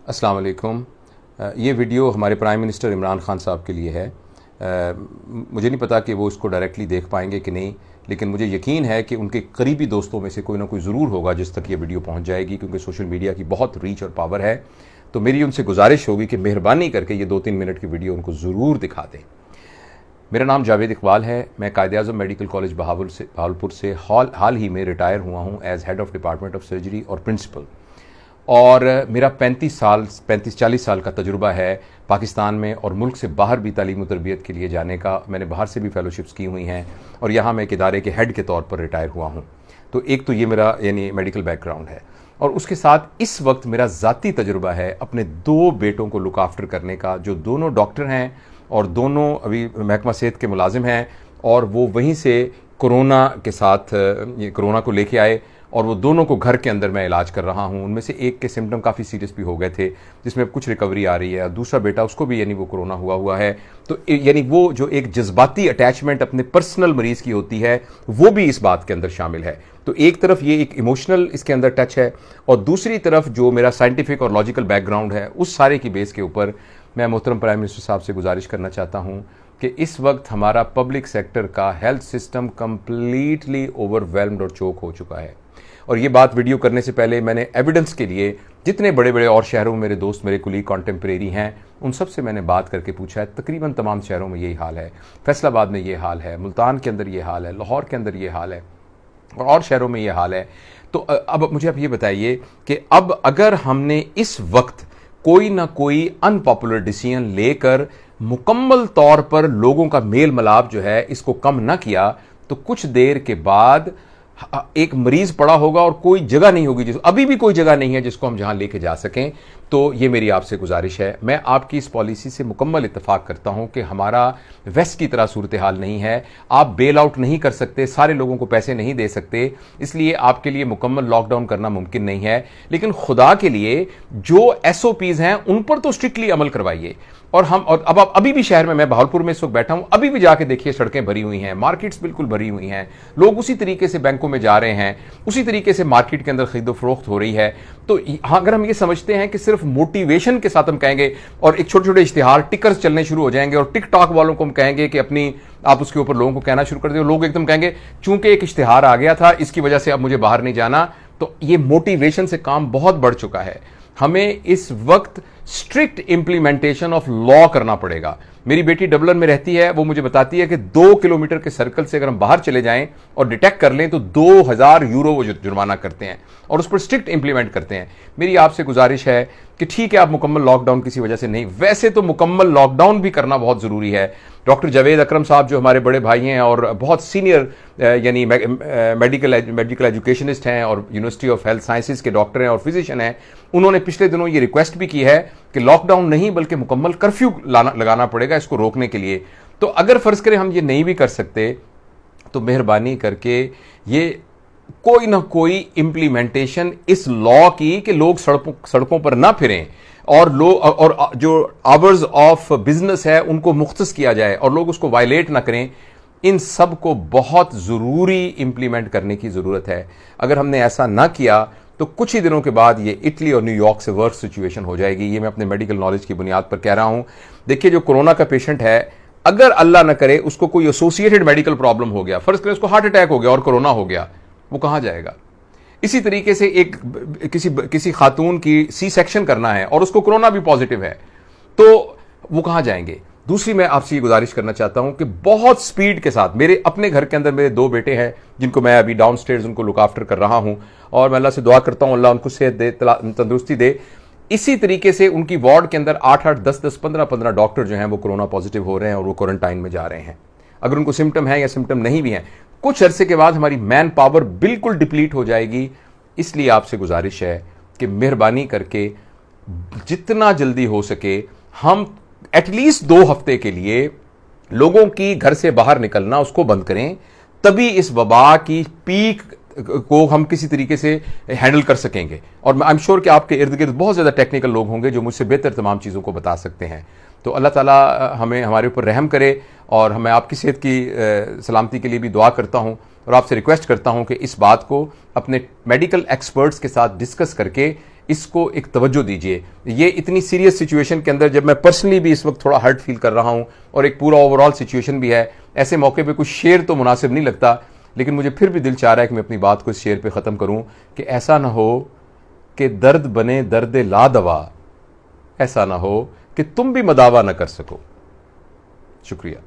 अस्सलाम वालेकुम। ये वीडियो हमारे प्राइम मिनिस्टर इमरान खान साहब के लिए है। मुझे नहीं पता कि वो इसको डायरेक्टली देख पाएंगे कि नहीं, लेकिन मुझे यकीन है कि उनके करीबी दोस्तों में से कोई ना कोई ज़रूर होगा जिस तक ये वीडियो पहुंच जाएगी, क्योंकि सोशल मीडिया की बहुत रीच और पावर है। तो मेरी उनसे गुजारिश होगी कि मेहरबानी करके ये 2-3 मिनट की वीडियो उनको ज़रूर दिखा दें। मेरा नाम जावेद इकबाल है। मैं कायद-ए-आज़म मेडिकल कॉलेज बहावलपुर से हाल ही में रिटायर हुआ हूँ as head of department of surgery और प्रिंसिपल। और मेरा 35-40 साल का तजुर्बा है पाकिस्तान में और मुल्क से बाहर भी तालीम और तरबियत के लिए जाने का। मैंने बाहर से भी फेलोशिप्स की हुई हैं और यहाँ मैं एक इदारे के हेड के तौर पर रिटायर हुआ हूँ। तो एक तो ये मेरा यानी मेडिकल बैकग्राउंड है, और उसके साथ इस वक्त मेरा ज़ाती तजुर्बा है अपने 2 बेटों को लुक आफ्टर करने का, जो दोनों डॉक्टर हैं और दोनों अभी महकमा सेहत के मुलाजिम हैं। और वो वहीं से कोरोना के साथ कोरोना को लेके आए और वो दोनों को घर के अंदर मैं इलाज कर रहा हूँ। उनमें से एक के सिम्टम काफ़ी सीरियस भी हो गए थे, जिसमें कुछ रिकवरी आ रही है, और दूसरा बेटा उसको भी यानी वो कोरोना हुआ है। तो यानी वो जो एक जज्बाती अटैचमेंट अपने पर्सनल मरीज़ की होती है, वो भी इस बात के अंदर शामिल है। तो एक तरफ ये एक इमोशनल इसके अंदर टच है, और दूसरी तरफ जो मेरा साइंटिफिक और लॉजिकल बैकग्राउंड है, उस सारे की बेस के ऊपर मैं मोहतरम प्राइम मिनिस्टर साहब से गुजारिश करना चाहता हूँ कि इस वक्त हमारा पब्लिक सेक्टर का हेल्थ सिस्टम कंप्लीटली ओवरवेल्म्ड और चोक हो चुका है। और ये बात वीडियो करने से पहले मैंने एविडेंस के लिए जितने बड़े बड़े और शहरों में मेरे दोस्त, मेरे कुलीग, कॉन्टेम्परेरी हैं, उन सब से मैंने बात करके पूछा है। तकरीबन तमाम शहरों में यही हाल है। फैसलाबाद में ये हाल है, मुल्तान के अंदर ये हाल है, लाहौर के अंदर ये हाल है, और शहरों में ये हाल है। तो अब मुझे आप ये बताइए कि अब अगर हमने इस वक्त कोई ना कोई अनपॉपुलर डिसीजन लेकर मुकम्मल तौर पर लोगों का मेल मिलाप जो है इसको कम ना किया, तो कुछ देर के बाद एक मरीज पड़ा होगा और कोई जगह नहीं होगी, अभी भी कोई जगह नहीं है जिसको हम जहां लेके जा सकें। तो ये मेरी आपसे गुजारिश है। मैं आपकी इस पॉलिसी से मुकम्मल इत्तेफाक करता हूं कि हमारा वेस्ट की तरह सूरत हाल नहीं है। आप बेल आउट नहीं कर सकते, सारे लोगों को पैसे नहीं दे सकते, इसलिए आपके लिए मुकम्मल लॉकडाउन करना मुमकिन नहीं है। लेकिन खुदा के लिए जो SOPs हैं उन पर तो स्ट्रिक्टली अमल करवाइए। और अब अभी भी शहर में, मैं बहावलपुर में इस वक्त बैठा हूं, अभी भी जाके देखिए सड़कें भरी हुई हैं, मार्केट्स बिल्कुल भरी हुई हैं, लोग उसी तरीके से बैंकों में जा रहे हैं, उसी तरीके से मार्केट के अंदर खरीदो फरोख्त हो रही है। तो अगर हम ये समझते हैं कि सिर्फ मोटिवेशन के साथ हम कहेंगे और एक छोटे छोटे इश्तिहार टिकर्स चलने शुरू हो जाएंगे और टिकटॉक वालों को हम कहेंगे कि अपनी आप उसके ऊपर लोगों को कहना शुरू कर दो, लोग एकदम कहेंगे चूंकि एक इश्तिहार आ गया था इसकी वजह से अब मुझे बाहर नहीं जाना, तो ये मोटिवेशन से काम बहुत बढ़ चुका है। हमें इस वक्त स्ट्रिक्ट इंप्लीमेंटेशन ऑफ लॉ करना पड़ेगा। मेरी बेटी डबलिन में रहती है, वो मुझे बताती है कि 2 किलोमीटर के सर्कल से अगर हम बाहर चले जाएं और डिटेक्ट कर लें तो 2000 यूरो वो जुर्माना करते हैं और उस पर स्ट्रिक्ट इंप्लीमेंट करते हैं। मेरी आपसे गुजारिश है कि ठीक है, आप मुकम्मल लॉकडाउन किसी वजह से नहीं, वैसे तो मुकम्मल लॉकडाउन भी करना बहुत जरूरी है। डॉक्टर जावेद अकरम साहब जो हमारे बड़े भाई हैं और बहुत सीनियर यानी मेडिकल एजुकेशनिस्ट हैं और यूनिवर्सिटी ऑफ हेल्थ साइंसेज के डॉक्टर हैं और फिजिशियन हैं, उन्होंने पिछले दिनों ये रिक्वेस्ट भी की है कि लॉकडाउन नहीं बल्कि मुकम्मल कर्फ्यू लगाना पड़ेगा इसको रोकने के लिए। तो अगर फर्ज करें हम ये नहीं भी कर सकते, तो मेहरबानी करके ये कोई ना कोई इंप्लीमेंटेशन इस लॉ की कि लोग सड़कों पर ना फिरें और लोग और जो आवर्स ऑफ बिजनेस है उनको मुख्तस किया जाए और लोग उसको वायलेट ना करें, इन सब को बहुत जरूरी इंप्लीमेंट करने की जरूरत है। अगर हमने ऐसा ना किया तो कुछ ही दिनों के बाद ये इटली और न्यूयॉर्क से वर्स्ट सिचुएशन हो जाएगी। ये मैं अपने मेडिकल नॉलेज की बुनियाद पर कह रहा हूं। देखिए, जो कोरोना का पेशेंट है, अगर अल्लाह ना करे उसको कोई एसोसिएटेड मेडिकल प्रॉब्लम हो गया, फर्ज करें उसको हार्ट अटैक हो गया और कोरोना हो गया, वो कहां जाएगा? इसी तरीके से एक किसी खातून की C-सेक्शन करना है और उसको कोरोना भी पॉजिटिव है, तो वो कहां जाएंगे? दूसरी, मैं आपसे ये गुजारिश करना चाहता हूं कि बहुत स्पीड के साथ, मेरे अपने घर के अंदर मेरे 2 बेटे हैं जिनको मैं अभी डाउन स्टेयर्स उनको लुक आफ्टर कर रहा हूं, और मैं अल्लाह से दुआ करता हूं अल्लाह उनको सेहत दे, तंदुरुस्ती दे। इसी तरीके से उनकी वार्ड के अंदर 8-8, 10-10, 15-15 डॉक्टर जो हैं वो कोरोना पॉजिटिव हो रहे हैं और वो क्वारंटाइन में जा रहे हैं। अगर उनको सिम्टम है या सिम्टम नहीं भी हैं, कुछ अरसे के बाद हमारी मैन पावर बिल्कुल डिप्लीट हो जाएगी। इसलिए आपसे गुजारिश है कि मेहरबानी करके जितना जल्दी हो सके हम एटलीस्ट 2 हफ्ते के लिए लोगों की घर से बाहर निकलना उसको बंद करें, तभी इस वबा की पीक को हम किसी तरीके से हैंडल कर सकेंगे। और आई एम श्योर कि आपके इर्द गिर्द बहुत ज्यादा टेक्निकल लोग होंगे जो मुझसे बेहतर तमाम चीजों को बता सकते हैं। तो अल्लाह ताला हमारे ऊपर रहम करे, और मैं आपकी सेहत की सलामती के लिए भी दुआ करता हूं और आपसे रिक्वेस्ट करता हूं कि इस बात को अपने मेडिकल एक्सपर्ट्स के साथ डिस्कस करके इसको एक तवज्जो दीजिए। ये इतनी सीरियस सिचुएशन के अंदर, जब मैं पर्सनली भी इस वक्त थोड़ा हर्ट फील कर रहा हूं और एक पूरा ओवरऑल सिचुएशन भी है, ऐसे मौके पे कुछ शेयर तो मुनासिब नहीं लगता, लेकिन मुझे फिर भी दिल चाह रहा है कि मैं अपनी बात को इस शेयर पे ख़त्म करूं कि ऐसा ना हो कि दर्द बने दर्द ला दवा, ऐसा ना हो कि तुम भी मदावा न कर सको। शुक्रिया।